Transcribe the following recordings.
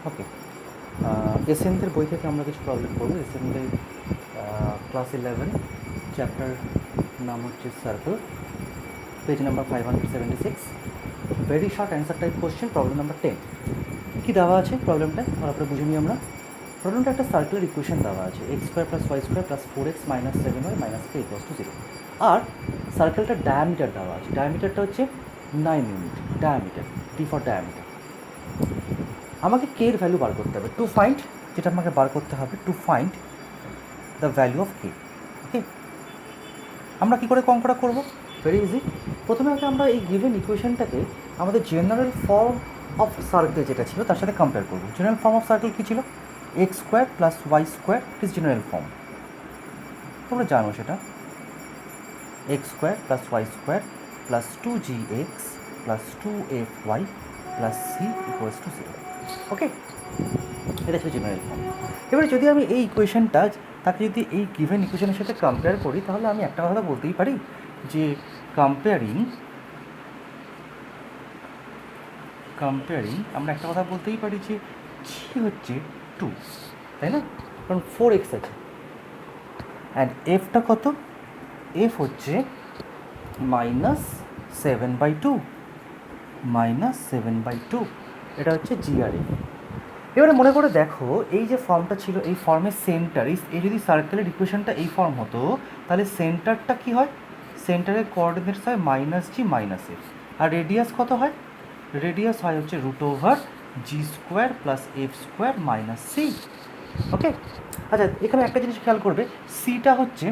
ওকে, এসএনদের বই থেকে আমরা কিছু প্রবলেম করবো। এসএনদের ক্লাস 11 চ্যাপ্টার নাম হচ্ছে circle, page number 576, very short answer type question, problem number 10। কী দেওয়া আছে প্রবলেমটা ভালো করে বুঝে নিই আমরা। প্রবলেমটা একটা সার্কেলের ইকুয়েশন দেওয়া আছে, X square plus Y square plus 4x minus 7y minus K equals to 0। আর সার্কেলটার ডায়ামিটার দেওয়া আছে, ডায়ামিটারটা হচ্ছে 9 unit, diameter, D for diameter. আমাকে কে এর ভ্যালু বার করতে হবে, টু ফাইন্ড, যেটা আমাকে বার করতে হবে to find the value of K. Okay, আমরা কী করে অঙ্কটা করবো? Very easy. প্রথমে আগে আমরা এই গিভেন ইকুয়েশনটাকে আমাদের জেনারেল ফর্ম অফ সার্কেল যেটা ছিল তার সাথে কম্পেয়ার করবো। জেনারেল ফর্ম অফ সার্কেল কী ছিল? X square plus Y square is general form, তোমরা জানো সেটা। X square plus Y square plus 2gx plus 2fy plus C equals to 0। Okay, এটা ছিল জেনারেল ফর্ম। এবারে যদি আমি এই ইকুয়েশনটা তাকে যদি এই গিভেন ইকুয়েশনের সাথে কম্পেয়ার করি, তাহলে আমি একটা কথা বলতেই পারি যে কম্পেয়ারিং আমরা একটা কথা বলতেই পারি যে জি হচ্ছে 2, তাই না? কারণ 4x আছে, অ্যান্ড এফটা কত? এফ হচ্ছে -7/2, -7/2, এটা হচ্ছে জিআরএফ। এবারে মনে করে দেখো, এই যে ফর্মটা ছিল, এই ফর্মের সেন্টার, এই যদি সার্কেলের ইকুয়েশনটা এই ফর্ম হতো, তাহলে সেন্টারটা কি হয়? সেন্টারের কোঅর্ডিনেটস হয় -g -f, আর রেডিয়াস কত হয়? রেডিয়াস হয় হচ্ছে √g² plus f² minus C. ওকে, আচ্ছা এখানে একটা জিনিস খেয়াল করবে, সিটা হচ্ছে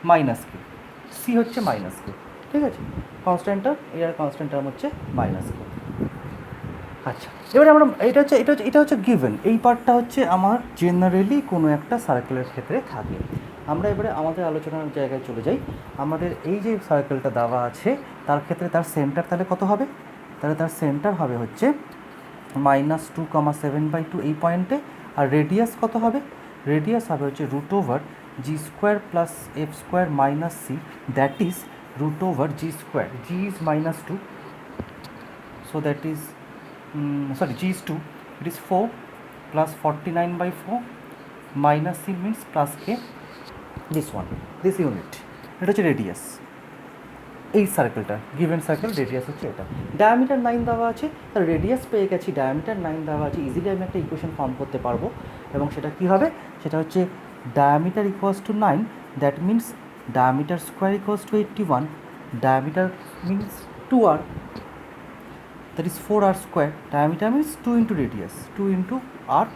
-k, সি হচ্ছে -k, ঠিক আছে? কনস্ট্যান্টটা, এর কনস্ট্যান্ট টার্ম হচ্ছে -k। আচ্ছা, এবারে আমরা এটা হচ্ছে গিভেন, এই পার্টটা হচ্ছে আমার জেনারেলি কোনো একটা সার্কেলের ক্ষেত্রে থাকে। আমরা এবারে আমাদের আলোচনার জায়গায় চলে যাই। আমাদের এই যে সার্কেলটা দেওয়া আছে তার ক্ষেত্রে তার সেন্টার তাহলে কত হবে? তাহলে তার সেন্টার হবে হচ্ছে -2,7/2 এই পয়েন্টে। আর রেডিয়াস কত হবে? রেডিয়াস হবে হচ্ছে √g² plus f² minus C, that is √g², G is -2, so that is sorry, g is 2, it is 4 plus 49/4 minus c means plus k, this one, this unit, এটা হচ্ছে রেডিয়াস। এই সার্কেলটা given circle radius হচ্ছে এটা। Diameter 9 দেওয়া আছে, তার radius পেয়ে গেছি, ডায়ামিটার 9 দেওয়া আছে, ইজিলি আমি একটা ইকুয়েশন ফর্ম করতে পারবো। এবং সেটা কী হবে? সেটা হচ্ছে diameter equals to 9, that means diameter square equals two 81, diameter means 2r, that is 4r square, diameter means 2 into radius, 2 into r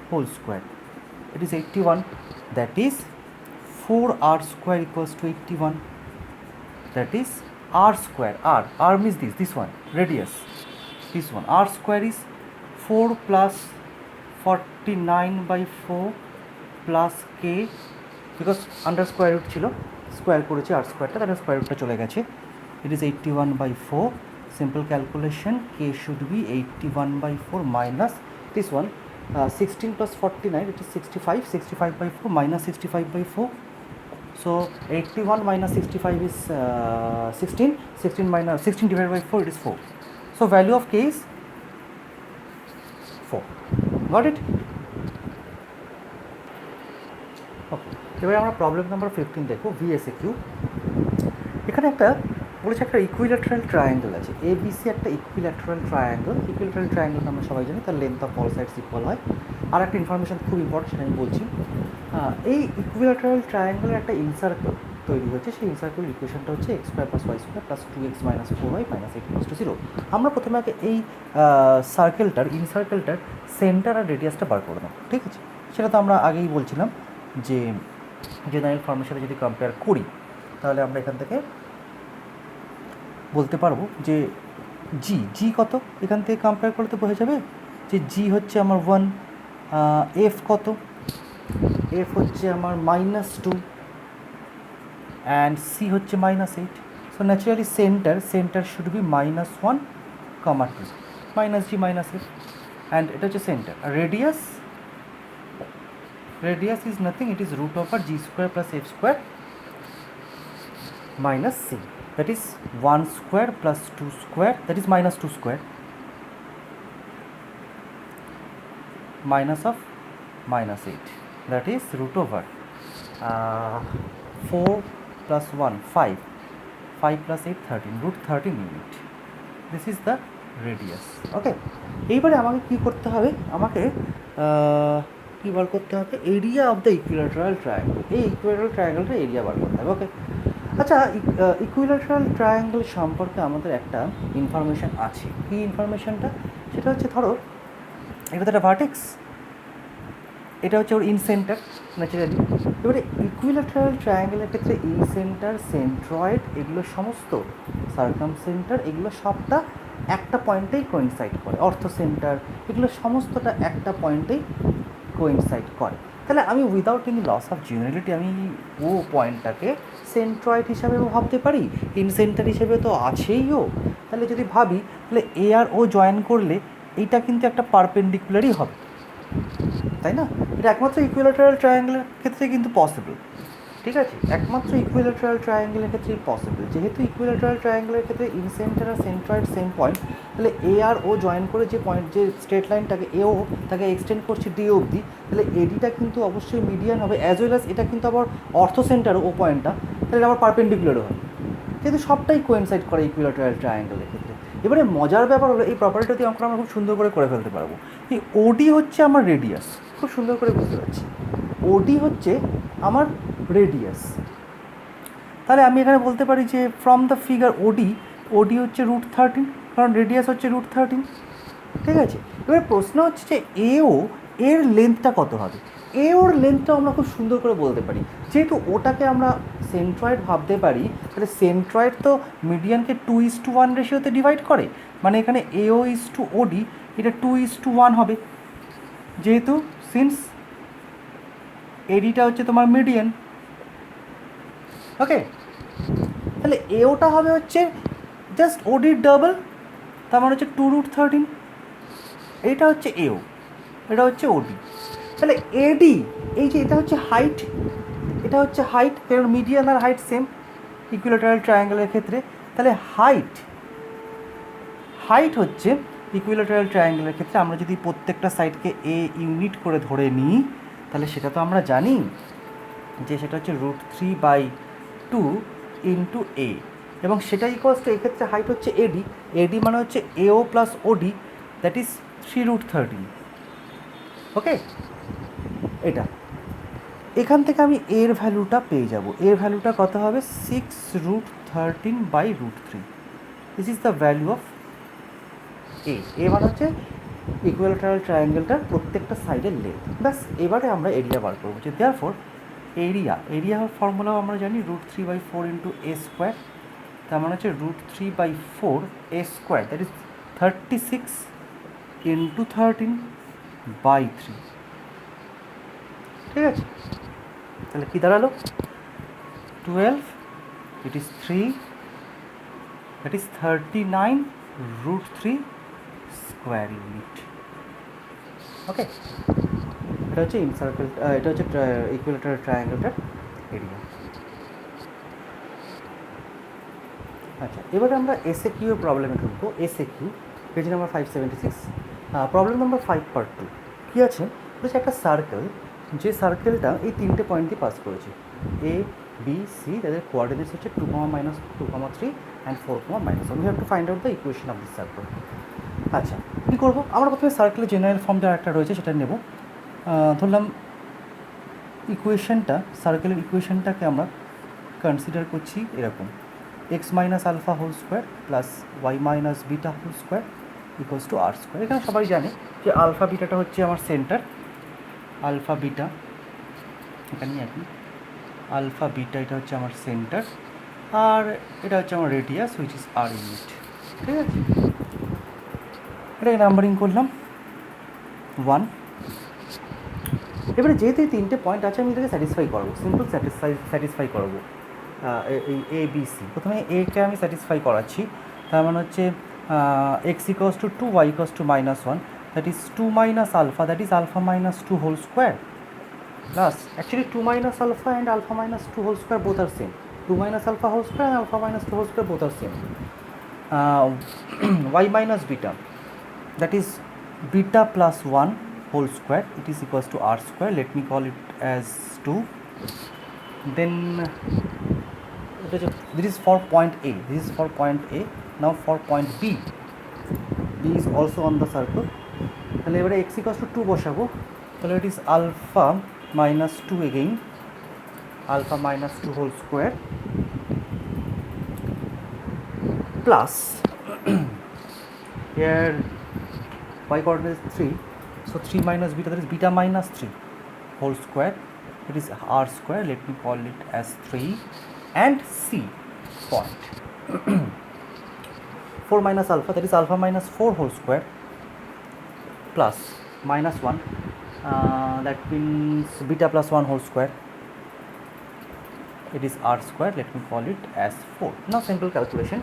whole square, it is 81, that is 4r square equals to 81, that is r square, r means this one, radius, this one, r square is 4 plus 49/4 plus k, because under square root ছিল, square করেছি r স্কোয়ারটা, তাহলে square রুটটা চলে গেছে, it is 81/4. Simple calculation, k should be 81/4 minus this one, 16 plus 49, it is 65, 65/4 minus 65/4, so 81 minus 65 is 16, 16 minus 16 divided by 4, it is 4, so value of k is 4. Got it? Okay, এবারে আমরা problem number 15 দেখো, VSQ। এখানে একটা বলেছে একটা equilateral triangle আছে, ABC একটা equilateral triangle. Equilateral triangle আমরা সবাই জানি তার length of all sides equal হয়। আর একটা ইনফরমেশন খুব ইম্পর্টেন্ট, সেটা আমি বলছি। এই ইকুইল্যাটারাল ট্রায়াঙ্গেলের একটা ইনসার্কেল তৈরি হয়েছে, সেই ইনসার্কেল ইকুয়েশনটা হচ্ছে x² plus y² plus 2x minus 4y minus 8 equals to 0। আমরা প্রথমে আগে এই সার্কেলটার, ইনসার্কেলটার সেন্টার আর রেডিয়াসটা বার করে নেব, ঠিক আছে? সেটা তো আমরা আগেই বলছিলাম যে জেনারেল ফর্মের সাথে যদি কম্পেয়ার করি, তাহলে আমরা এখান থেকে বলতে পারবো যে জি কত, এখান থেকে কম্পেয়ার করলে তো বোঝা যাবে যে জি হচ্ছে আমার 1, এফ কত, এফ হচ্ছে আমার -2, অ্যান্ড সি হচ্ছে -8, so naturally centre should be -1, -2, -g -f, and এটা হচ্ছে সেন্টার। আর radius is nothing, it is √g² plus f² minus c, that is 1 square plus 2 square, that is -2 square, minus of minus 8, that is root over 4 plus 1 5, 5 plus 8 13, root 13 unit. This is the radius. ওকে, এইবারে আমাকে কী করতে হবে, আমাকে কী বার করতে হবে, area of the equilateral triangle. এই equilateral ট্রায়াঙ্গেলটা area বার করতে হবে। ওকে, আচ্ছা, ইকুইল্যাটারাল ট্রায়াঙ্গেল সম্পর্কে আমাদের একটা ইনফরমেশান আছে। কী ইনফরমেশানটা? সেটা হচ্ছে, ধরো এটা তো একটা ভার্টেক্স, এটা হচ্ছে ওর ইনসেন্টার ন্যাচারালি। এবারে ইকুইল্যাটারাল ট্রায়াঙ্গেলের ক্ষেত্রে ইনসেন্টার, সেন্ট্রয়েড, এগুলো সমস্ত সার্কামসেন্টার, এগুলো সবটা একটা পয়েন্টেই কোইনসাইড করে। অর্থ সেন্টার, এগুলো সমস্তটা একটা পয়েন্টেই কোইনসাইড করে। তাহলে আমি without any loss of generality আমি ও পয়েন্টটাকে সেন্ট্রয়েড হিসাবেও ভাবতে পারি, ইনসেন্টার হিসেবে তো আছেই ও। তাহলে যদি ভাবি, তাহলে এ আর ও জয়েন করলে এইটা কিন্তু একটা পারপেন্ডিকুলারই হবে, তাই না? এটা একমাত্র ইকুইল্যাটারাল ট্রায়াঙ্গেলের ক্ষেত্রে কিন্তু পসিবল, ঠিক আছে? একমাত্র ইকুইল্যাটারাল ট্রায়াঙ্গেলের ক্ষেত্রেই পসিবল। যেহেতু ইকুইল্যাটারাল ট্রায়াঙ্গেলের ক্ষেত্রে ইনসেন্টার আর সেন্ট্রয়েড সেম পয়েন্ট, তাহলে এ আর ও জয়েন করে যে পয়েন্ট, যে স্ট্রেট লাইনটাকে এ ও তাকে এক্সটেন্ড করছে ডি অবধি, তাহলে এডিটা কিন্তু অবশ্যই মিডিয়ান হবে, অ্যাজ ওয়েল অ্যাজ এটা কিন্তু আবার অর্থ সেন্টারও ও পয়েন্টটা, তাহলে আবার পারপেন্ডিকুলারও হবে। কিন্তু সবটাই কোয়েনসাইড করে ইকুইল্যাটারাল ট্রায়াঙ্গেলের ক্ষেত্রে। এবারে মজার ব্যাপার হলো, এই প্রপার্টিটা দিয়ে অঙ্কটা আমরা খুব সুন্দর করে ফেলতে পারবো। এই ওডি হচ্ছে আমার রেডিয়াস, খুব সুন্দর করে বুঝতে পারছি, ওডি হচ্ছে আমার রেডিয়াস। তাহলে আমি এখানে বলতে পারি যে ফ্রম দ্য ফিগার ওডি হচ্ছে রুট 13, কারণ রেডিয়াস হচ্ছে রুট 13, ঠিক আছে? এবার প্রশ্ন হচ্ছে যে এও এর লেন্থটা কত হবে। এ ওর লেন্থটাও আমরা খুব সুন্দর করে বলতে পারি, যেহেতু ওটাকে আমরা সেন্ট্রয়েড ভাবতে পারি, তাহলে সেন্ট্রয়েড তো মিডিয়ানকে 2:1 রেশিওতে ডিভাইড করে, মানে এখানে এও ইজ টু ওডি এটা 2:1 হবে, যেহেতু সিন্স এডিটা হচ্ছে তোমার মিডিয়ান। ওকে, তাহলে এওটা হবে হচ্ছে জাস্ট ওডির ডাবল, তার মানে হচ্ছে 2√13। এইটা হচ্ছে এও, এটা হচ্ছে ওডি। তাহলে এডি, এই যে এটা হচ্ছে হাইট, এটা হচ্ছে হাইট, কারণ মিডিয়ান আর হাইট সেম ইকুইল্যাটারাল ট্রায়াঙ্গেলের ক্ষেত্রে। তাহলে হাইট হচ্ছে ইকুইল্যাটারাল ট্রায়াঙ্গেলের ক্ষেত্রে আমরা যদি প্রত্যেকটা সাইডকে এ ইউনিট করে ধরে নিই, তাহলে সেটা তো আমরা জানি যে সেটা হচ্ছে √3/2 ইন্টু এ, এবং সেটা ইকুয়ালস টু এক্ষেত্রে হাইট হচ্ছে এডি মানে হচ্ছে এও প্লাস ওডি, দ্যাট ইজ 3√13। ওকে, এটা এখান থেকে আমি এর ভ্যালুটা পেয়ে যাব। এর ভ্যালুটা কত হবে? 6√13/√3। This is the value of A মানে হচ্ছে ইকুইল্যাটারাল ট্রায়াঙ্গেলটার প্রত্যেকটা সাইডের লেন্থ। ব্যাস, এবারে আমরা এরিয়া বার করবো, যে দেয়ারফর এরিয়া ফর্মুলাও আমরা জানি √3/4 ইন্টু এ স্কোয়ার, তার মানে হচ্ছে √3/4 A square, that is 36 into 13/3। ঠিক আছে, তাহলে কী দাঁড়ালো? 12, it is 3, that is 39√3 square unit. Okay, এটা হচ্ছে ইনসার্কেল, এটা হচ্ছে ইকুইল্যাটারাল ট্রায়াঙ্গেলটার এরিয়া। আচ্ছা, এবারে আমরা এসএ কিউ প্রবলেমে ঢুকবো। SA Q page number 576, problem number 5/2। কী আছে? বলছে একটা সার্কেল, যে সার্কেলটা এই তিনটে পয়েন্ট দিয়ে পাস করেছে, এ বি সি, তাদের কোঅর্ডিনেটস হচ্ছে 2, -2, 3 and 4, -1। We have to find out the equation of this circle. আচ্ছা, কী করবো? আমরা প্রথমে সার্কেলের জেনারেল ফর্ম যা একটা রয়েছে সেটা নেব। ধরলাম সার্কেলের ইকুয়েশনটাকে আমরা কনসিডার করছি এরকম, x - alpha whole square plus y - beta whole square equals to R square. এখানে সবাই জানে যে আলফা বিটাটা হচ্ছে আমার সেন্টার, আলফা বিটা এখানে একই, আলফা বিটা এটা হচ্ছে আমার সেন্টার, আর এটা হচ্ছে আমার radius which is R unit. ঠিক আছে, এটাকে নাম্বারিং করলাম 1। এবারে যেহেতু এই তিনটে পয়েন্ট আছে, আমি এটাকে স্যাটিসফাই করবো, সিম্পল স্যাটিসফাই করবো এই এ বি সি। প্রথমে একে আমি স্যাটিসফাই করাচ্ছি, তার মানে হচ্ছে X equals to 2, Y equals to -1, that is 2 - alpha, that is alpha -2 whole square, plus actually 2 - alpha and alpha -2 whole square both are same, 2 - alpha whole square and alpha -2 whole square both are same, Y - beta, that is beta plus 1 whole square, it is equals to r square. Let me call it as 2. Then this is for point A. This is for point A. Now for point B. B is also on the circle. তাহলে এবারে x equals to 2 বসাবো, তাহলে it is alpha minus 2 again, alpha minus 2 whole square plus here y coordinate is 3, so 3 minus beta, that is beta minus 3 whole square, it is r square. Let me call it as 3. And C point 4 minus alpha, that is alpha minus 4 whole square plus minus 1, that means beta plus 1 whole square, it is r square. Let me call it as 4. Now simple calculation.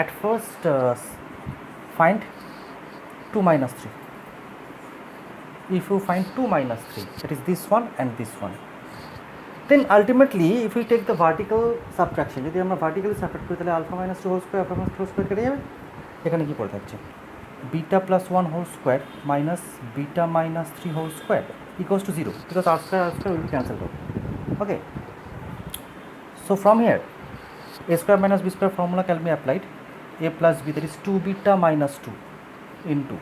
At first find 2 minus 3. If you find 2 minus 3, that is this one and this one, then ultimately if we take the vertical subtraction, যদি আমরা vertically subtract করি তাহলে alpha minus 2 whole square, alpha minus 2 whole square কেটে যাবে। এখানে কি পড়ে থাকছে, beta plus 1 whole square minus beta minus 3 whole square equals to 0, because r square will be cancelled out. Okay, so from here a square minus b square formula can be applied. A plus b, that is 2 beta minus 2 into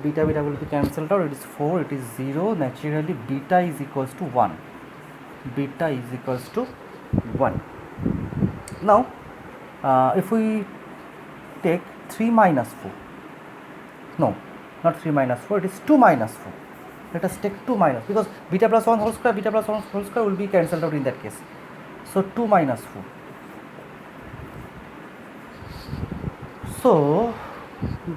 beta will be cancelled out, it is 4, it is 0. Naturally beta is equals to 1. Beta is equals to 1. Now if we take 3 minus 4, no, not 3 minus 4, it is 2 minus 4. Let us take 2 minus, because beta plus 1 whole square, beta plus 1 whole square will be cancelled out in that case. So 2 minus 4. So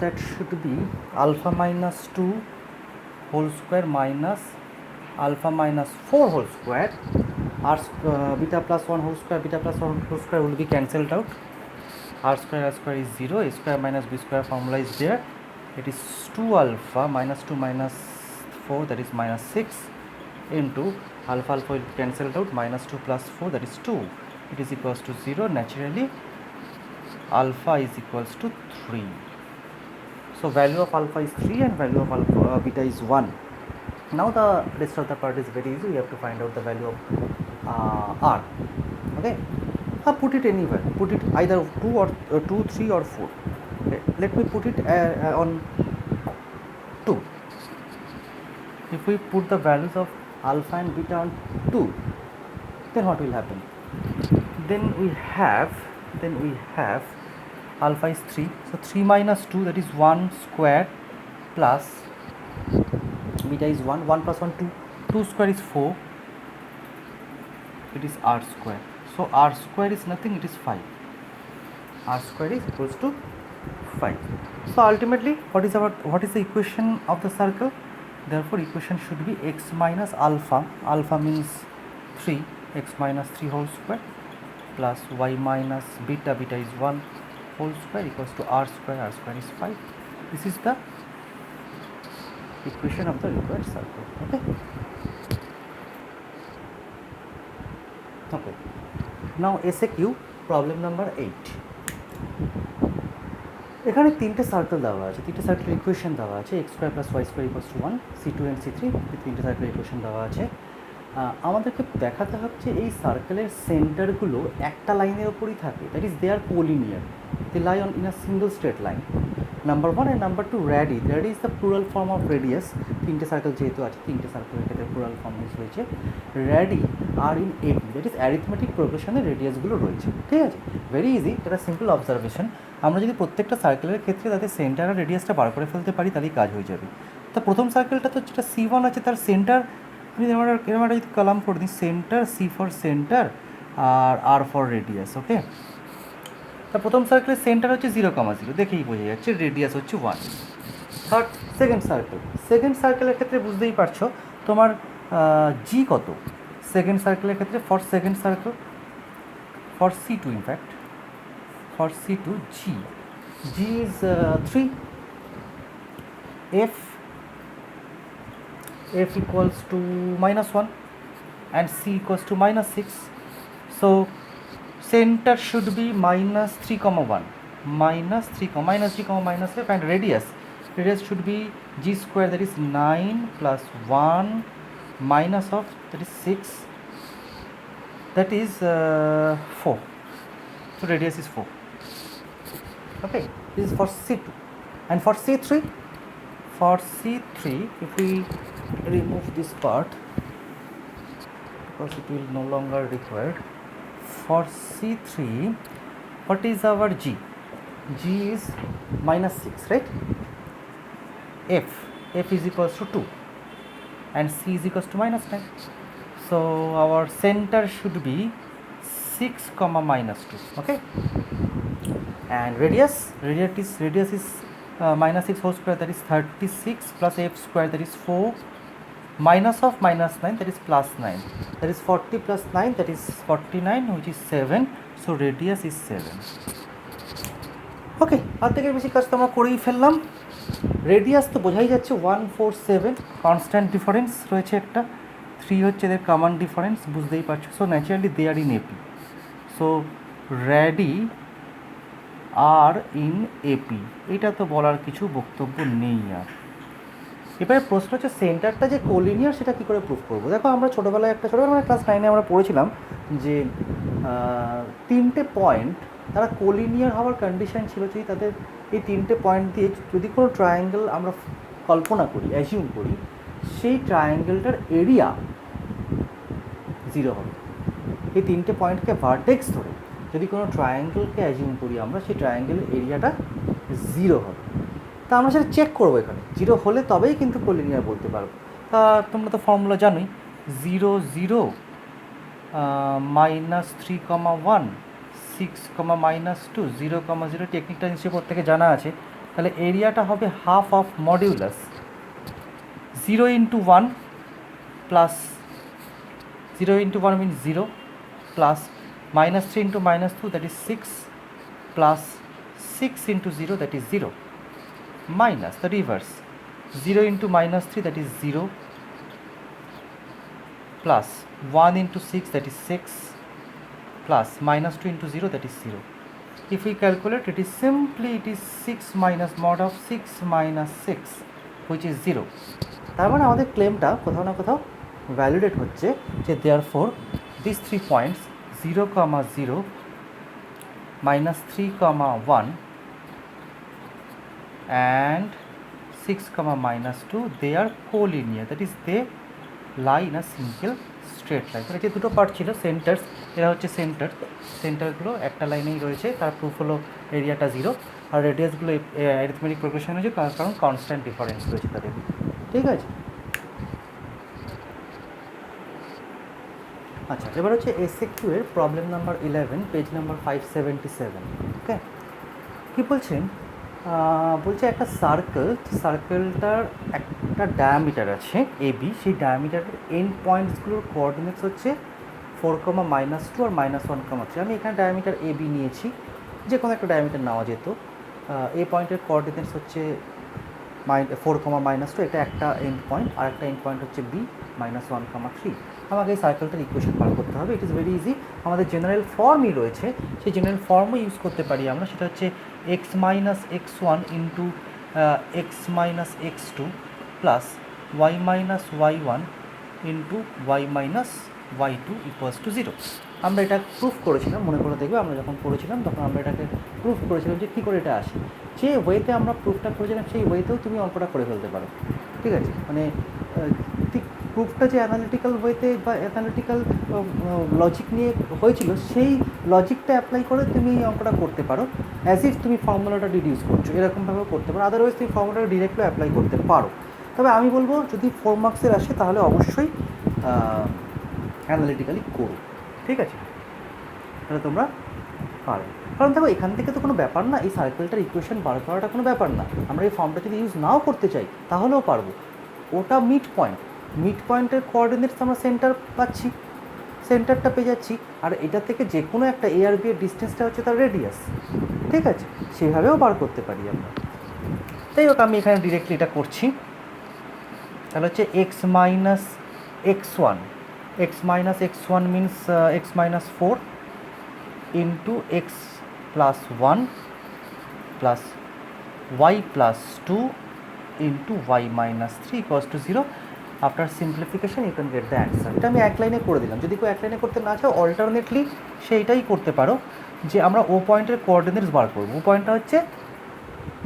that should be alpha minus 2 whole square minus alpha minus 4 whole square, beta plus 1 whole square, beta plus 1 whole square will be cancelled out. R square is 0. A square minus b square formula is there. It is 2 alpha minus 2 minus 4, that is minus 6, into alpha will be cancelled out, minus 2 plus 4, that is 2. It is equals to 0. Naturally alpha is equals to 3. So value of alpha is 3 and value of alpha beta is 1. Now the rest of the part is very easy. You have to find out the value of r. Okay, put it anywhere, put it either 2 or 2, 3 or 4. Okay. Let me put it on 2. If we put the values of alpha and beta on 2, then what will happen? Then we have alpha is 3, so 3 minus 2, that is 1 square, plus beta is 1, 1 plus 1 2, 2 square is 4, it is r square. So r square is nothing, it is 5. R square is equals to 5. So ultimately what is the equation of the circle? Therefore equation should be x minus alpha, alpha means 3, x minus 3 whole square, plus y minus beta, beta is 1 whole square, equals to r square is 5. This is the equation of the required circle. Okay, now SAQ problem number 8. এখানে তিনটে circle দেওয়া আছে, তিনটে সার্কেলের equation দেওয়া আছে, x square plus Y square equals to 1, C2 and C3, তিনটে সার্কেলের ইকুয়েশন দেওয়া আছে। আমাদেরকে দেখাতে হচ্ছে এই সার্কেলের সেন্টারগুলো একটা লাইনের ওপরই থাকে, that is they are collinear, they lie on in a single straight line. Number 1 and number 2 radii, radii is the plural form of radius. তিনটে সার্কেল যেহেতু আছে, তিনটে সার্কেলের ক্ষেত্রে প্লুরাল ফর্ম ইউজ হয়েছে। Radii are in AP, that is arithmetic প্রোগ্রেশনে রেডিয়াসগুলো রয়েছে। ঠিক আছে, ভেরি ইজি, এটা সিম্পল অবজারভেশন। আমরা যদি প্রত্যেকটা সার্কেলের ক্ষেত্রে তাদের সেন্টার আর রেডিয়াসটা বার করে ফেলতে পারি তাহলেই কাজ হয়ে যাবে। তো প্রথম সার্কেলটা তো যেটা C1 আছে তার সেন্টার এরকম একটা যদি কলাম করে দিই, সেন্টার, C ফর সেন্টার আর R ফর রেডিয়াস। ওকে, তা প্রথম সার্কেলের সেন্টার হচ্ছে 0,0, দেখেই বোঝা যাচ্ছে, রেডিয়াস হচ্ছে 1। সেকেন্ড সার্কেলের ক্ষেত্রে বুঝতেই পারছো তোমার জি কত সেকেন্ড সার্কেলের ক্ষেত্রে, for second circle, for C2 in fact, for C2 G is 3, F equals to -1 and C equals to -6. So center should be -3,1, -3, -F, and radius should be g square, that is 9 plus 1 minus of, that is 6, that is 4. So radius is 4. Okay, this is for C2. And for C3, if we remove this part because it will no longer required, for C3, what is our G? G is minus 6, right? F is equals to 2 and C is equals to minus 9. So our center should be 6 comma minus 2. Okay, and radius is minus 6 whole square, that is 36, plus f square, that is 4, minus of minus 9, that is plus 9, that is 40 plus 9, that is 49, which is 7. So radius is 7. ওকে, আর থেকে বেশি কাজ তো আমরা করেই ফেললাম। Radius তো বোঝাই যাচ্ছে 147, কনস্ট্যান্ট ডিফারেন্স রয়েছে একটা, 3 হচ্ছে এদের কমন ডিফারেন্স, বুঝতেই পারছো। So naturally they are in AP, so radii are in AP, এটা তো বলার কিছু বক্তব্য নেই আর। এবারে প্রশ্ন হচ্ছে সেন্টারটা যে কোলিনিয়ার সেটা কী করে প্রুভ করবো। দেখো আমরা ছোটোবেলায় মানে ক্লাস 9-এ আমরা পড়েছিলাম যে 3টে পয়েন্ট তারা কোলিনিয়ার হওয়ার কন্ডিশন ছিল যদি তাদের এই 3টে পয়েন্ট দিয়ে যদি কোনো ট্রায়াঙ্গেল আমরা কল্পনা করি, অ্যাজিউম করি, সেই ট্রায়াঙ্গেলটার এরিয়া 0 হবে। এই 3টে পয়েন্টকে ভার্টেক্স ধরে যদি কোনো ট্রায়াঙ্গেলকে অ্যাজিউম করি আমরা, সেই ট্রায়াঙ্গেলের এরিয়াটা 0 হবে। তা আমরা সেটা চেক করবো, এখানে 0 হলে তবেই কিন্তু কোলিনিয়ার বলতে পারবো। তা তোমরা তো ফর্মুলা জানোই, 0 0 minus 3 comma 1 6 comma minus 2 0 comma 0, টেকনিকটা নিশ্চয়ই প্রত্যেকে জানা আছে। তাহলে এরিয়াটা হবে half of modulus 0 into 1 plus 0 into 1 means 0 plus minus 3 into minus 2, that is 6, plus 6 into 0, that is 0, minus the reverse 0 into minus 3, that is 0, plus 1 into 6, that is 6, plus minus 2 into 0, that is 0. If we calculate, it is 6 minus mod of 6 minus 6, which is 0. তার মানে আমাদের ক্লেমটা কোথাও না কোথাও validate হচ্ছে যে therefore these 3 points 0, 0, minus 3, 1 and 6, minus 2, they are collinear, that is they lie in a single straight line. মানে যে দুটো পার্ট ছিল সেন্টার্স, এরা হচ্ছে সেন্টারগুলো একটা লাইনেই রয়েছে, তার প্রুফ হলো এরিয়াটা 0 আর রেডিয়াসগুলো অ্যারিথমেটিক প্রোগ্রেশন হয়েছে কারণ কনস্ট্যান্ট ডিফারেন্স রয়েছে তাদের। ঠিক আছে, আচ্ছা এবার হচ্ছে SQ এর প্রবলেম নাম্বার 11, পেজ নাম্বার 577। ওকে, কী বলছেন, বলছে একটা সার্কেলটার একটা ডায়ামিটার আছে AB, সেই ডায়ামিটারের এন্ড পয়েন্টসগুলোর কোঅর্ডিনেটস হচ্ছে 4, -2 আর -1, 3। আমি এখানে ডায়ামিটার AB নিয়েছি, যে কোনো একটা ডায়ামিটার নেওয়া যেত। এই পয়েন্টের কোঅর্ডিনেটস হচ্ছে 4, -2, এটা একটা এন্ড পয়েন্ট, আর একটা এন্ড পয়েন্ট হচ্ছে B, -1, 3। আমাকে এই সার্কেলটার ইকুয়েশন বার করতে হবে। ইট ইজ ভেরি ইজি, আমাদের জেনারেল ফর্মই রয়েছে, সেই জেনারেল ফর্মও ইউজ করতে পারি আমরা। সেটা হচ্ছে x minus x1 into x minus x2 plus y minus y1 into y minus y2 equals to 0। আমরা এটা প্রুফ করেছিলাম, মনে করে দেখবে আমরা যখন পড়েছিলাম তখন আমরা এটাকে প্রুফ করেছিলাম যে কী করে এটা আসে। যে ওয়েতে আমরা প্রুফটা করেছিলাম সেই ওয়েতেও তুমি অঙ্কটা করে ফেলতে পারো। ঠিক আছে, মানে ঠিক প্রুফটা যে অ্যানালিটিক্যাল ওয়েতে বা অ্যানালিটিক্যাল লজিক নিয়ে হয়েছিল, সেই লজিকটা অ্যাপ্লাই করে তুমি এই অঙ্কটা করতে পারো, অ্যাজ ইফ তুমি ফর্মুলাটা ডিডিউস করছো, এরকমভাবেও করতে পারো। আদারওয়াইজ তুমি ফর্মুলাটা ডিরেক্টলি অ্যাপ্লাই করতে পারো। তবে আমি বলবো যদি 4 মার্কসের আসে তাহলে অবশ্যই অ্যানালিটিক্যালি করো। ঠিক আছে, তাহলে তোমরা পারো। কারণ দেখো এখান থেকে তো কোনো ব্যাপার না, এই সার্কেলটার ইকুয়েশন বার করাটা কোনো ব্যাপার না। আমরা এই ফর্মটা যদি ইউজ নাও করতে চাই তাহলেও পারবো। ওটা মিড পয়েন্টের কোঅর্ডিনেটস আমরা সেন্টার পাচ্ছি, সেন্টারটা পেয়ে যাচ্ছি, আর এটা থেকে যে কোনো একটা A আর B এর ডিস্টেন্সটা হচ্ছে তার রেডিয়াস। ঠিক আছে, সেভাবেও বার করতে পারি আমরা। তাই হোক, আমি এখানে ডিরেক্টলি এটা করছি। তাহলে হচ্ছে x minus x1 means x minus 4 into x plus 1 plus y plus 2 into y minus 3 equals to 0. After simplification you can get the answer. এটা আমি এক লাইনে করে দিলাম। যদি কেউ এক লাইনে করতে না চাও অল্টারনেটলি সেইটাই করতে পারো যে আমরা ও পয়েন্টের কোঅর্ডিনেটস বার করব। ও পয়েন্টটা হচ্ছে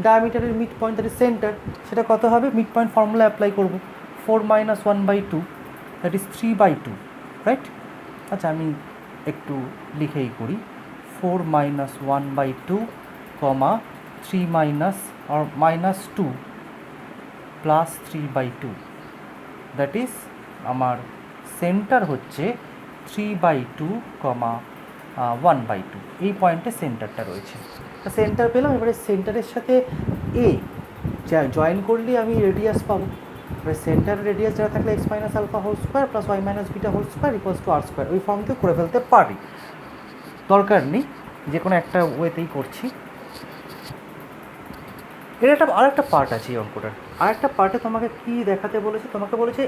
ডায়ামিটারের mid point, that is centre. সেটা কত হবে? মিড পয়েন্ট ফর্মুলা অ্যাপ্লাই করব, 4 minus 1/2 দ্যাট ইজ 3/2, রাইট? আচ্ছা আমি একটু লিখেই করি, 4 minus 1/2 comma 3 minus or minus 2 plus 3/2, that is আমার সেন্টার হচ্ছে 3/2 comma 1/2। এই পয়েন্টে সেন্টারটা রয়েছে। তো সেন্টার পেলাম। এবারে সেন্টারের সাথে এ জয়েন করলে আমি রেডিয়াস পাবো। এবারে সেন্টার রেডিয়াস যারা থাকলে X minus alpha whole square plus Y minus beta whole square equals to R square, ওই ফর্মতে করে ফেলতে পারি, দরকার নেই, যে কোনো একটা ওয়েতেই করছি। এর আরেকটা পার্ট আছে এই অঙ্কটার। আরেকটা পার্টে তোমাকে কি দেখাতে বলেছে? তোমাকে বলেছে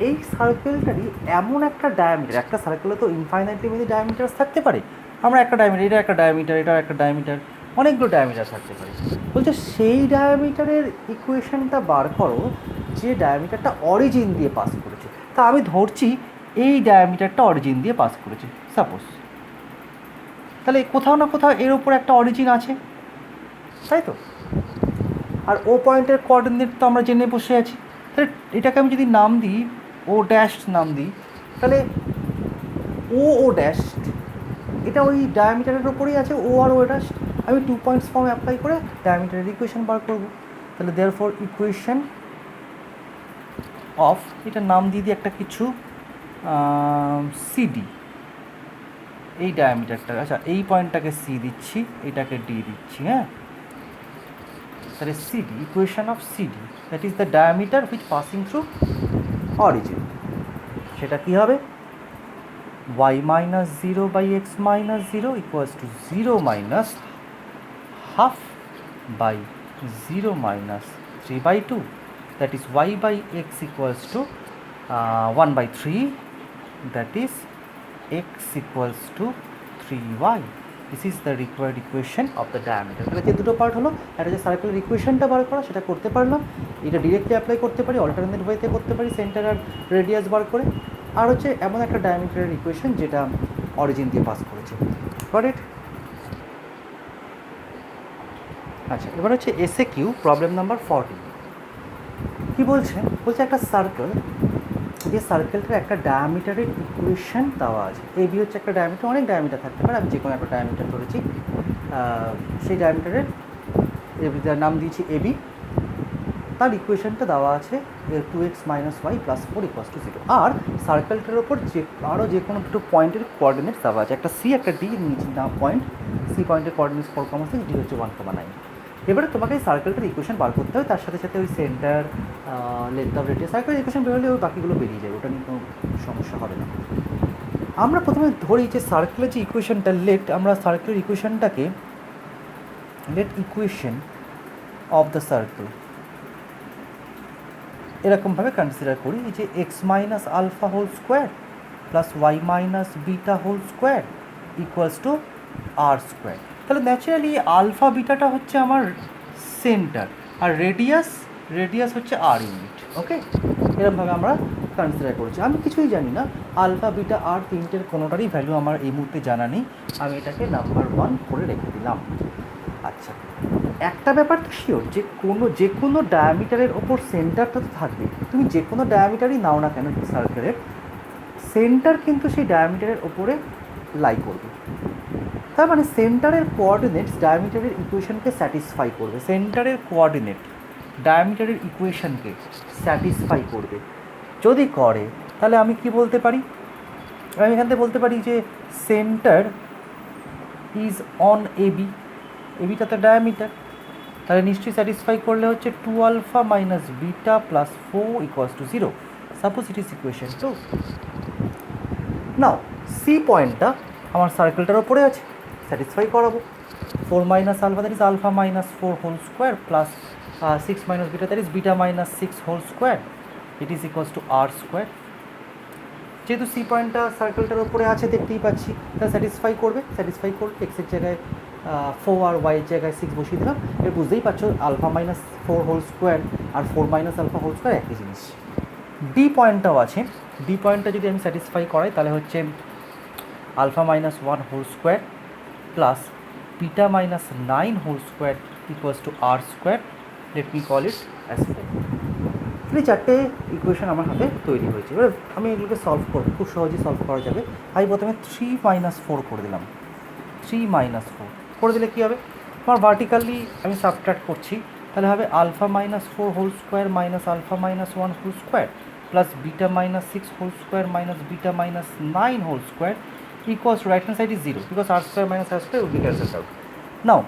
এই সার্কেলটারই এমন একটা ডায়ামিটার, একটা সার্কেলে তো ইনফাইনাইটলি মেনি ডায়ামিটার থাকতে পারে। আমরা একটা ডায়ামিটার, এটা একটা ডায়ামিটার, এটা একটা ডায়ামিটার, অনেকগুলো ডায়ামিটার থাকতে পারে। বলছে সেই ডায়ামিটারের ইকুয়েশনটা বার করো যে ডায়ামিটারটা অরিজিন দিয়ে পাস করেছে। তা আমি ধরছি এই ডায়ামিটারটা অরিজিন দিয়ে পাস করেছে সাপোজ, তাহলে কোথাও না কোথাও এর উপর একটা অরিজিন আছে, তাই তো? আর ও পয়েন্টের কোঅর্ডিনেট তো আমরা জেনে বসে আছি। তাহলে এটাকে আমি যদি নাম দিই ও ড্যাশ নাম দিই, তাহলে ও ড্যাশ এটা ওই ডায়ামিটারের ওপরেই আছে। ও আর ও ড্যাশ আমি 2 পয়েন্টস ফর্ম অ্যাপ্লাই করে ডায়ামিটারের ইকুয়েশন বার করব। তাহলে দেয়ারফর ইকুয়েশন অফ, এটা নাম দিয়ে দিই একটা কিছু সিডি, এই ডায়ামিটারটা, আচ্ছা এই পয়েন্টটাকে সি দিচ্ছি, এটাকে ডি দিচ্ছি, হ্যাঁ। তাহলে CD, equation of CD, that is the diameter which passing through origin. সেটা কী হবে? y minus 0 by x minus 0 equals to 0 minus half by 0 minus 3/2, that is y by x equals to 1/3, that is x equals to 3y. This is the required equation of the diameter. তাহলে যে দুটো part হলো, একটা যে সার্কেলের ইকুয়েশনটা বার করা সেটা করতে পারলাম, এটা ডিরেক্টলি অ্যাপ্লাই করতে পারি, অল্টারনেট ওয়েতে করতে পারি সেন্টার আর রেডিয়াস বার করে, আর হচ্ছে এমন একটা ডায়ামিটারের ইকুয়েশন যেটা অরিজিন দিয়ে পাস করেছে। Got it? আচ্ছা এবার হচ্ছে এসএ কিউ প্রবলেম নাম্বার 14। কী বলছে? বলছে একটা সার্কেল, যে সার্কেলটার একটা ডায়ামিটারের ইকুয়েশন দেওয়া আছে। এবি হচ্ছে একটা ডায়ামিটার, অনেক ডায়ামিটার থাকতে পারে, আমি যে কোনো একটা ডায়ামিটার ধরেছি। সেই ডায়ামিটারের যার নাম দিয়েছি এবি, তার ইকুয়েশনটা দেওয়া আছে 2x minus y plus 4 equals to 0। আর সার্কেলটার ওপর আরও যে কোনো দুটো পয়েন্টের কোঅর্ডিনেটস দেওয়া আছে, একটা সি একটা ডি, নিচে না পয়েন্ট, সি পয়েন্টের কোঅর্ডিনেটস 4,6, ডি হচ্ছে 1,9। এবারে তোমাকে এই সার্কেলটার ইকুয়েশন বার করতে হবে, তার সাথে সাথে ওই সেন্টার, লেন্থ অফ রেডিয়াস, সার্কেলের ইকুয়েশন বেরোলে ওই বাকিগুলো বেরিয়ে যাবে, ওটা নিয়ে কোনো সমস্যা হবে না। আমরা প্রথমে ধরি যে সার্কেলের যে ইকুয়েশনটা আমরা সার্কেলের ইকুয়েশনটাকে ইকুয়েশন অফ দ্য সার্কেল এরকমভাবে কনসিডার করি যে X minus alpha whole square plus Y minus beta whole square equals to R square. তাহলে ন্যাচারালি আলফা বিটাটা হচ্ছে আমার সেন্টার, আর রেডিয়াস হচ্ছে আর ইউনিট। ওকে, এরকমভাবে আমরা কনসিডার করছি। আমি কিছুই জানি না, আলফা বিটা আর তিনটের কোনোটারই ভ্যালু আমার এই মুহূর্তে জানা নেই, আমি এটাকে নাম্বার 1 করে রেখে দিলাম। আচ্ছা, একটা ব্যাপার তো শিওর, যে কোনো ডায়ামিটারের ওপর সেন্টারটা তো থাকবে। তুমি যে কোনো ডায়ামিটারই নাও না কেন সার্কেলের, সেন্টার কিন্তু সেই ডায়ামিটারের ওপরে লাই করবে। তার মানে সেন্টারের কোঅর্ডিনেটস ডায়ামিটারের ইকুয়েশনকে স্যাটিসফাই করবে। সেন্টারের কোঅর্ডিনেট ডায়ামিটারের ইকুয়েশনকে স্যাটিসফাই করবে। যদি করে তাহলে আমি কি বলতে পারি? আমি এখান থেকে বলতে পারি যে সেন্টার ইজ অন এবি, এবিটা তো ডায়ামিটার, তাহলে নিশ্চয়ই স্যাটিসফাই করলে হচ্ছে 2 alpha minus beta plus 4 equals to 0। Suppose it is equation 2। Now C পয়েন্টটা আমার সার্কেলটার ওপরে আছে, স্যাটিসফাই করাবো। 4 minus alpha that is alpha minus 4 whole square plus 6 minus beta that is beta minus 6 whole square, it is equals to R square. যেহেতু C পয়েন্টটা সার্কেলটার ওপরে আছে দেখতেই পাচ্ছি, তাহলে স্যাটিসফাই করবে এক্সের জায়গায় 4 আর ওয়াইয়ের জায়গায় 6 বসিয়ে দিলাম। এর বুঝতেই পারছো আলফা মাইনাস 4 হোল স্কোয়ার আর 4 মাইনাস আলফা হোল স্কোয়ার একই জিনিস। ডি পয়েন্টটাও আছে, ডি পয়েন্টটা যদি আমি স্যাটিসফাই করাই তাহলে হচ্ছে alpha minus 1 whole square plus beta minus 9 whole square equals to R square, let me call it as 4। এই চারটে ইকুয়েশন আমার হাতে তৈরি হয়েছে। এবার আমি এগুলোকে সলভ করব, খুব সহজেই সলভ করা যাবে। আমি প্রথমে 3 মাইনাস 4 করে দিলাম, 3 মাইনাস 4 করে দিলে কী হবে, আমার ভার্টিক্যালি আমি সাবট্রাক্ট করছি, তাহলে হবে alpha minus 4 whole square minus alpha minus 1 whole square plus beta minus 6 whole square minus beta minus 9 whole square equals to right hand side is 0 because r square minus r square will be cancelled out. Now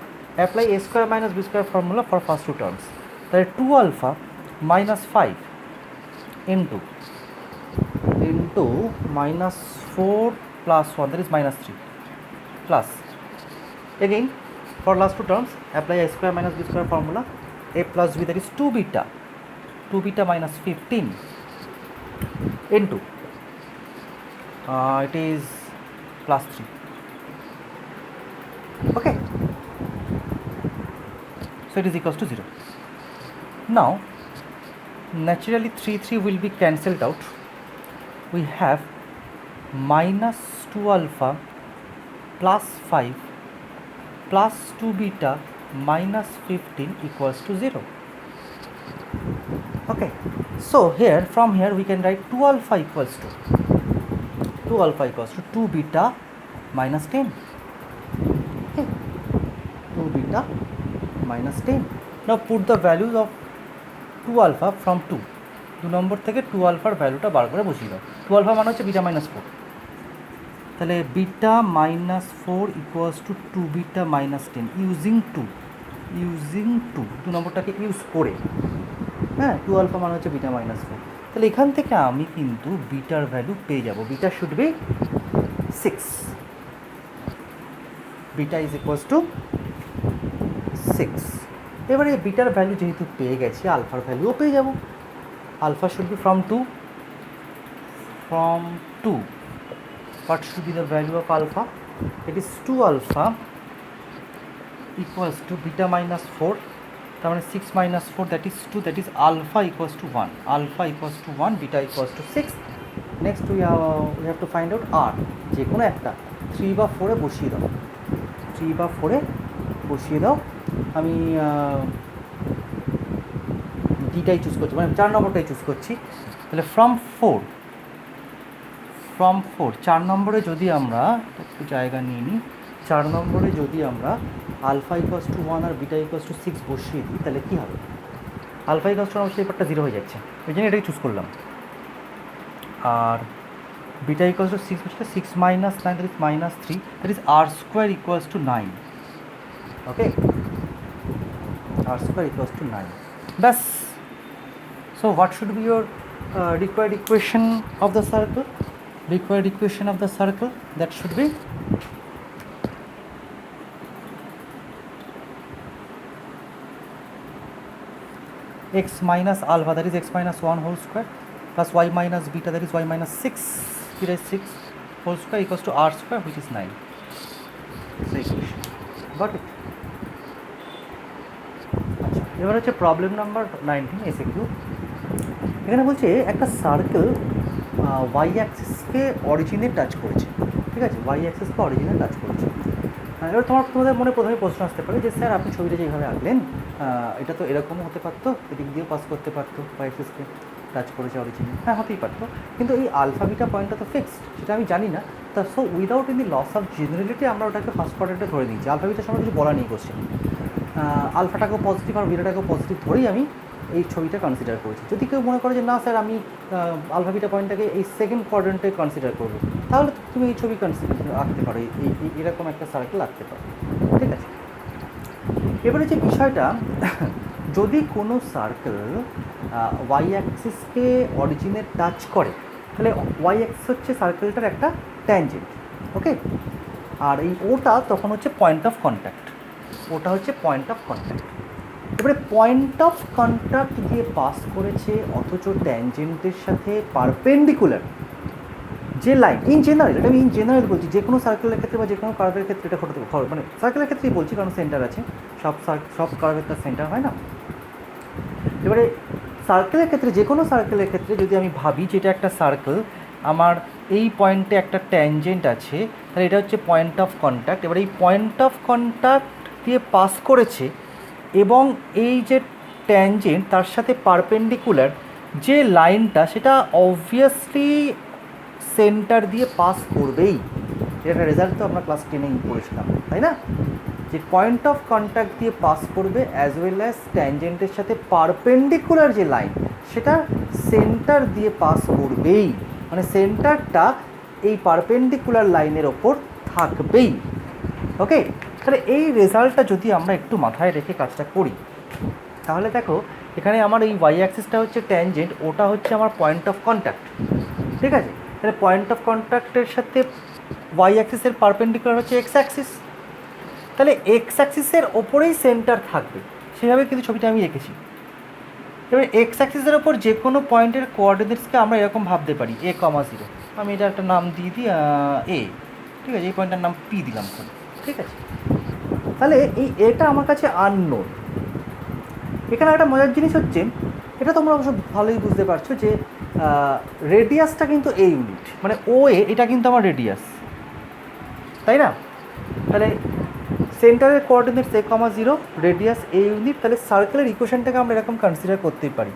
apply a square minus b square formula for first two terms. That is 2 alpha minus 5 into minus 4 plus 1, that is minus 3, plus again for last two terms apply a square minus b square formula, a plus b, that is 2 beta minus 15 into it is plus 3. Okay, so it is equals to 0. Now naturally 3 will be cancelled out. We have minus 2 alpha plus 5 plus 2 beta minus 15 equals to 0. Okay, so here from here we can write 2 alpha equals to 2 beta minus 10. Okay, 2 beta minus 10. Now put the values of 2 alpha from 2 নম্বর থেকে 2 আলফার ভ্যালুটা বার করে বসিয়ে দাও। 2 alpha মানে হচ্ছে beta minus 4, তাহলে beta minus 4 equals to 2 beta minus 10 using 2 নম্বরটাকে ইউজ করে, হ্যাঁ 2 আলফা মানে হচ্ছে বিটা মাইনাস 4। তাহলে এখান থেকে আমি কিন্তু বিটার ভ্যালু পেয়ে যাব, beta should be 6, beta is equals to 6। এবারে বিটার ভ্যালু যেহেতু পেয়ে গেছি, আলফার ভ্যালুও পেয়ে যাব। Alpha should be from 2 what should be the value of alpha? It is 2 alpha equals to beta minus 4, তার মানে 6 minus 4 that is 2, that is alpha equals to 1, beta equals to 6. Next we have to find out r, যে কোনো একটা 3 বা 4 এ বসিয়ে দাও। আমি ডিটাই choose করছি, মানে 4 নম্বরটাই চুজ করছি। তাহলে ফ্রম 4 4 নম্বরে যদি আমরা একটু জায়গা নিয়ে নিই, 4 নম্বরে যদি আমরা আলফা ইকুয়ালস টু 1 আর বিটা ইকুয়ালস টু 6 বসিয়ে দিই, তাহলে কী হবে, আলফা ইকুয়ালস টু অবশ্যই ব্যাপারটা 0 হয়ে যাচ্ছে, ওই জন্য এটাকে চুজ করলাম। আর বিটা ইকুয়ালস টু 6 বসলে 6 minus 9, that is minus 3, that is r square equals to 9. Okay, r square equals to 9. Thus, so what should be your required equation of the circle? That should be x minus alpha, that is x minus 1 whole square, plus y minus beta, that is y minus 6, beta is 6 whole square equals to r square, which is 9. So equation. Got it? আচ্ছা, এবার হচ্ছে problem number 19 SAQ. এখানে বলছে একটা circle Y অ্যাক্সিসকে অরিজিনে touch করেছে, ঠিক আছে, Y অ্যাক্সিসকে অরিজিনে touch করেছে। এবার তোমাদের মনে প্রথমে প্রশ্ন আসতে পারে যে স্যার আপনি ছবিটা যেভাবে আঁকলেন এটা তো এরকমও হতে পারতো, এদিক দিয়েও পাস করতে পারতো, ওয়াই অ্যাক্সিসকে টাচ করেছে অরিজিনে, হ্যাঁ হতেই পারতো, কিন্তু এই আলফা বিটা পয়েন্টটা তো ফিক্সড, সেটা আমি জানি না। তা so without any loss of generality আমরা ওটাকে ফার্স্ট কোয়াড্রেন্টে ধরে নিচ্ছি। আলফা বিটার সময় কিছু বলা নেই কোশ্চেন, আলফাটাকেও পজিটিভ আর বিটাটাকেও পজিটিভ ধরেই আমি এই ছবিটা কনসিডার করেছি। যদি কেউ মনে করে যে না স্যার আমি আলফা বিটা পয়েন্টটাকে এই সেকেন্ড কোয়াড্রেন্টে কনসিডার করবো, তাহলে তুমি এই ছবি আঁকতে পারো, এরকম একটা সার্কেল আঁকতে পারো, ঠিক আছে। এবারে যে বিষয়টা, যদি কোনো সার্কেল ওয়াই অ্যাক্সিসকে অরিজিনে টাচ করে, তাহলে ওয়াই অ্যাক্সিস হচ্ছে সার্কেলটার একটা ট্যানজেন্ট, ওকে, আর এই ওটা তখন হচ্ছে পয়েন্ট অফ কন্ট্যাক্ট, এবারে পয়েন্ট অফ কন্ট্যাক্ট দিয়ে পাস করেছে, অথচ ট্যানজেন্টের সাথে পারপেন্ডিকুলার যে লাইন, ইন জেনারেল, এটা আমি ইন জেনারেল বলছি, যে কোনো সার্কেলের ক্ষেত্রে বা যে কোনো কার্ভের ক্ষেত্রে এটা ঘটতে, মানে সার্কেলের ক্ষেত্রেই বলছি কারণ সেন্টার আছে, সব কার্ভের তার সেন্টার হয় না। এবারে সার্কেলের ক্ষেত্রে, যে কোনো সার্কেলের ক্ষেত্রে যদি আমি ভাবি যে এটা একটা সার্কেল, আমার এই পয়েন্টে একটা ট্যানজেন্ট আছে, তাহলে এটা হচ্ছে পয়েন্ট অফ কন্ট্যাক্ট। এবার এই পয়েন্ট অফ কন্ট্যাক্ট দিয়ে পাস করেছে এবং এই যে ট্যানজেন্ট তার সাথে পারপেন্ডিকুলার যে লাইনটা, সেটা অবভিয়াসলি সেন্টার দিয়ে পাস করবেই। এটা রেজাল্ট তো আমরা ক্লাস 10-এই পড়েছিলাম, তাই না? যে পয়েন্ট অফ কন্ট্যাক্ট দিয়ে পাস করবে অ্যাজ ওয়েল অ্যাজ ট্যানজেন্টের সাথে পারপেন্ডিকুলার যে লাইন, সেটা সেন্টার দিয়ে পাস করবেই, মানে সেন্টারটা এই পারপেন্ডিকুলার লাইনের ওপর থাকবেই। ওকে, তাহলে এই রেজাল্টটা যদি আমরা একটু মাথায় রেখে কাজটা করি, তাহলে দেখো এখানে আমার এই ওয়াই অ্যাক্সিসটা হচ্ছে ট্যানজেন্ট, ওটা হচ্ছে আমার পয়েন্ট অফ কন্ট্যাক্ট, ঠিক আছে? তাহলে পয়েন্ট অফ কন্ট্যাক্টের সাথে ওয়াই অ্যাক্সিসের পারপেন্ডিকুলার হচ্ছে এক্স অ্যাক্সিস, তাহলে এক্স অ্যাক্সিসের ওপরেই সেন্টার থাকবে, সেভাবে কিন্তু ছবিটা আমি রেখেছি। এবার এক্স অ্যাক্সিসের ওপর যে কোনো পয়েন্টের কোঅর্ডিনেটসকে আমরা এরকম ভাবতে পারি a,0, আমি এটা একটা নাম দিয়ে দিই এ, ঠিক আছে? এই পয়েন্টটার নাম পি দিলাম, ঠিক আছে? তাহলে এই এটা আমার কাছে আননোন। এখানে একটা মজার জিনিস হচ্ছে, এটা তোমরা অবশ্য ভালোই বুঝতে পারছো যে রেডিয়াসটা কিন্তু এ ইউনিট, মানে ও এ, এটা কিন্তু আমার রেডিয়াস, তাই না? তাহলে সেন্টারের কোঅর্ডিনেটস a,0, রেডিয়াস এ ইউনিট, তাহলে সার্কেলের ইকুয়েশনটাকে আমরা এরকম কনসিডার করতেই পারি।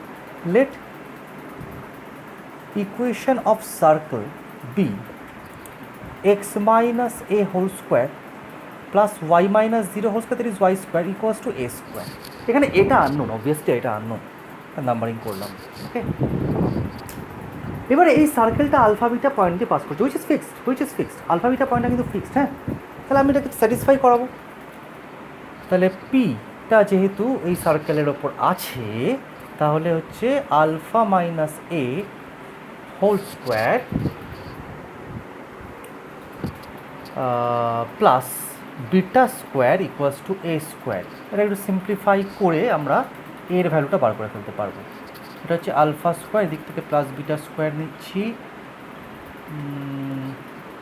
Let equation of circle be x minus a whole square plus y minus 0 whole square, that is y square equals to a square. এখানে এটা আননোন, অবভিয়াসলি এটা আননোন, নাম্বারিং করলাম। ওকে, এবারে এই সার্কেলটা আলফা বিটা পয়েন্ট দিয়ে pass করছে, which is fixed, alpha beta পয়েন্টটা কিন্তু ফিক্সড। হ্যাঁ, তাহলে আমি এটাকে স্যাটিসফাই করাবো। তাহলে পিটা যেহেতু এই সার্কেলের ওপর আছে, তাহলে হচ্ছে alpha minus a whole square plus beta square equals to a square. এটা একটু সিম্পলিফাই করে আমরা এর ভ্যালুটা বার করে ফেলতে পারবো। এটা হচ্ছে আলফা স্কোয়ার, এদিক থেকে প্লাস বিটা স্কোয়ার নিচ্ছি,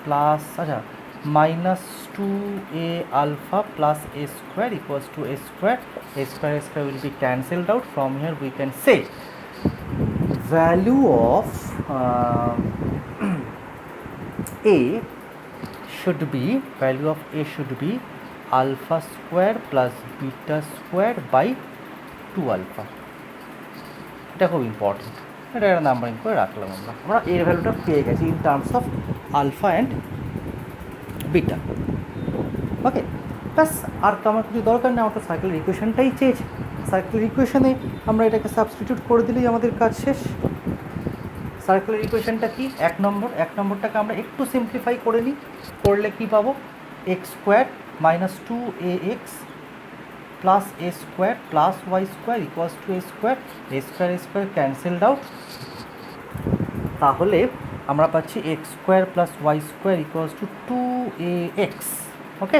প্লাস আচ্ছা minus 2a alpha plus a square equals to a square will be cancelled out. From here we can say value of a should be alpha square plus beta square by 2 alpha. এটা খুব important, এটা একটা numbering করে রাখলাম। আমরা এর ভ্যালুটা পেয়ে গেছি in terms of alpha and beta. Okay, plus আর তো আমার কিছু দরকার নেই, আমার তো সার্কেলের ইকুয়েশনটাই চেয়েছে। সার্কেলের ইকুয়েশনে আমরা এটাকে সাবস্টিটিউট করে দিলেই আমাদের কাজ শেষ। সার্কেলের ইকুয়েশনটা কি? এক নম্বরটাকে আমরা একটু সিম্পলিফাই করে নিই, করলে কী পাবো? X square minus 2ax plus a square plus Y square equals to a square cancelled out. তাহলে আমরা পাচ্ছি x square plus Y square equals to 2ax। Okay,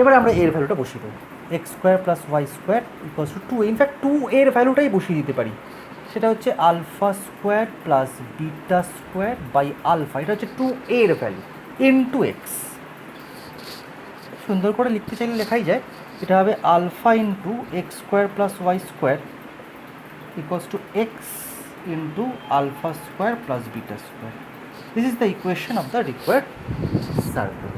এবারে আমরা এর ভ্যালুটা বসিয়ে দেবো, x square plus Y square equals to 2, in fact 2 এর ভ্যালুটাই বসিয়ে দিতে পারি, সেটা হচ্ছে alpha square plus beta square by alpha. এটা হচ্ছে 2 এর ভ্যালু ইনটু এক্স। সুন্দর করে লিখতে চাইলে লেখাই যায়, এটা হবে alpha into x square plus Y square equals to x into alpha square plus beta square. This is the equation of the required circle.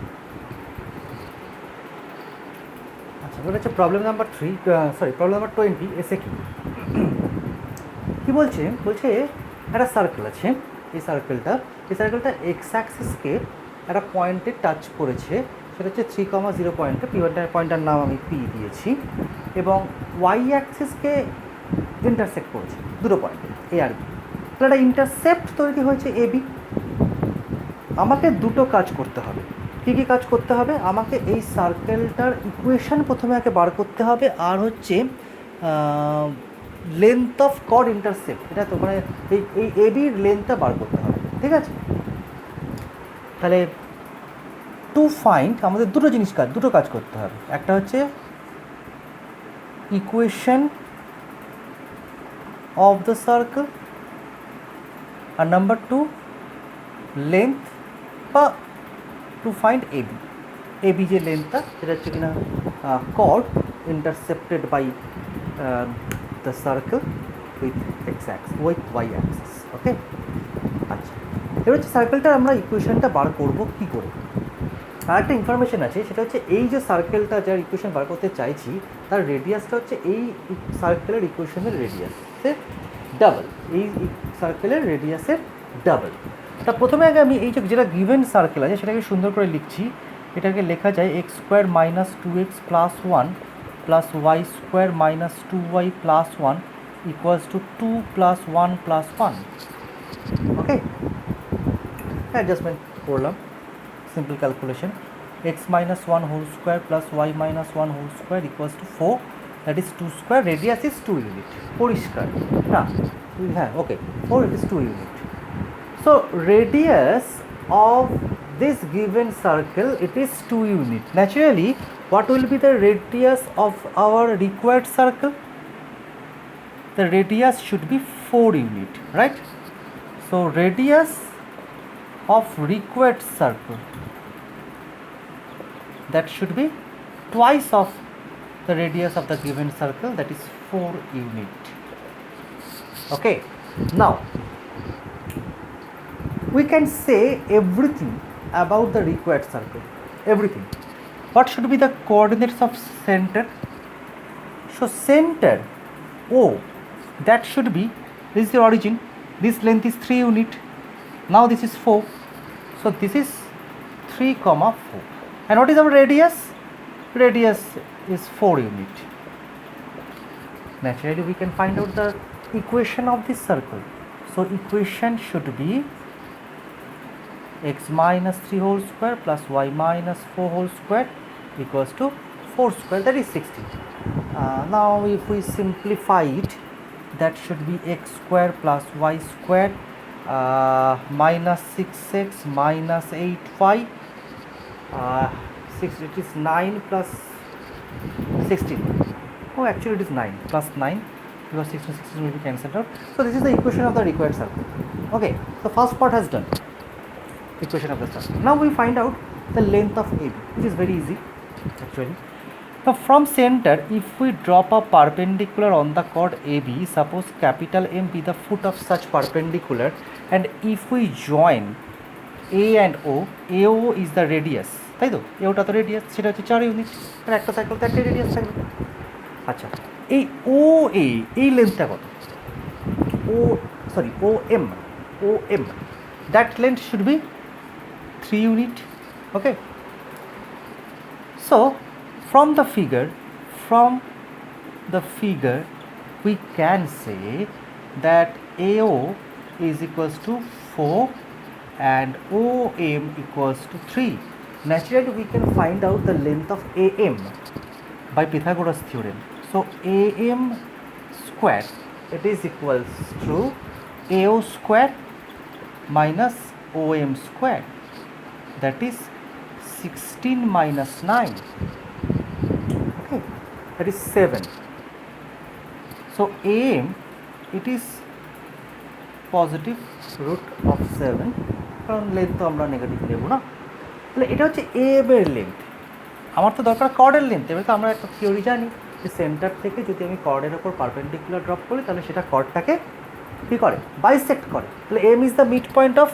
আচ্ছা, এটা হচ্ছে প্রবলেম নাম্বার 20। এসে কি বলছে? একটা সার্কেল আছে, এই সার্কেলটা এক্স অ্যাক্সিসকে একটা পয়েন্টে টাচ করেছে, সেটা হচ্ছে 3,0 পয়েন্টে, পয়েন্টটার নাম আমি পি দিয়েছি, এবং ওয়াই অ্যাক্সিসকে ইন্টারসেক্ট করেছে দুটো পয়েন্টে এ আর বি। তাহলে একটা ইন্টারসেপ্ট তৈরি হয়েছে এ বি। আমাকে দুটো কাজ করতে হবে। কী কী কাজ করতে হবে? আমাকে এই সার্কেলটার ইকুয়েশান প্রথমে আগে বার করতে হবে, আর হচ্ছে লেন্থ অফ কর্ড ইন্টারসেপ্ট, এটা তো মানে এই এ বির লেন্থটা বার করতে হবে, ঠিক আছে? তাহলে টু ফাইন্ড আমাদের দুটো কাজ করতে হবে। একটা হচ্ছে equation of the circle, and number 2 length বা to find AB যে লেন্থটা, সেটা হচ্ছে কিনা chord intercepted by the circle with x-axis, with y-axis. ওকে, আচ্ছা, এবার হচ্ছে সার্কেলটার আমরা ইকুয়েশনটা বার করব কী করে। আর একটা ইনফরমেশন আছে, সেটা হচ্ছে এই যে সার্কেলটা যার ইকুয়েশন বার করতে চাইছি তার রেডিয়াসটা হচ্ছে এই সার্কেলের ইকুয়েশনের রেডিয়াসের ডাবল, এই সার্কেলের রেডিয়াসের ডাবল। তা প্রথমে আগে আমি এই যে যেটা গিভেন সার্কেল আছে সেটাকে সুন্দর করে লিখছি। এটাকে লেখা যায় x square minus 2x plus 1 plus Y square minus 2y plus 1 equals to 2 plus 1 plus 1। Okay, adjustment করলাম, simple calculation. x minus 1 whole square plus y minus 1 whole square equals to 4, that is 2 square, radius is 2 unit, পরিষ্কার না? হ্যাঁ, ওকে, 4 it is 2 unit. So radius of this given circle, it is 2 unit. Naturally, what will be the radius of our required circle? The radius should be 4 unit, right? So radius of required circle, that should be twice of the radius of the given circle, that is 4 unit. Okay, now we can say everything about the required circle, everything. What should be the coordinates of center? So center O, that should be, this is the origin, this length is 3 unit, now this is 4, so this is 3, 4. And what is our radius? Radius is 4 unit. Naturally, we can find out the equation of this circle. So equation should be x minus 3 whole square plus y minus 4 whole square equals to 4 square, that is 60. Now if we simplify it, that should be x square plus y square minus 6x minus 8y. 6, it is 9 plus 16. Oh, actually it is 9 plus 9, because 6 and 16 will be cancelled out. So this is the equation of the required circle. Okay, so first part has done, equation of the circle. Now we find out the length of AB, which is very easy actually. Now from center, if we drop a perpendicular on the chord AB, suppose capital M be the foot of such perpendicular, and if we join A and O, AO is the radius, তাই তো? এওটা তো radius, সেটা হচ্ছে 4 unit, আর একটা cycle তো একটা radius থাকবে। আচ্ছা, এই ও এ, এই লেন্থটা কত? O M, that length should be 3 unit. Okay, so from the figure we can say that AO is equals to 4 and OM equals to 3. Naturally, we can find out the length of AM by Pythagoras theorem. So AM square, it is equals to AO square minus OM square, that is 16 minus 9. Okay, that is 7. So AM, it is positive root of 7, কারণ length তো আমরা negative নেব না, তাহলে এটা হচ্ছে M এর length. আমার তো দরকার কর্ডের লেন্থ। এবার তো আমরা একটা থিওরি জানি যে সেন্টার থেকে যদি আমি কর্ডের ওপর পারপেন্ডিকুলার ড্রপ করি তাহলে সেটা কর্ডটাকে কী করে, বাইসেক্ট করে। তাহলে M is the mid point of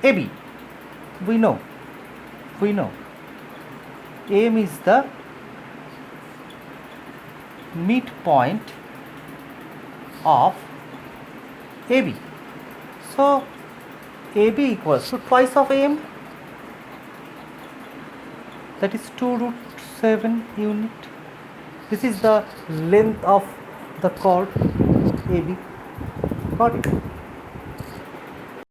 AB, we know M is the midpoint of AB. So AB equals to twice of AM, that is 2 root 7 unit. This is the length of the chord AB. Got it?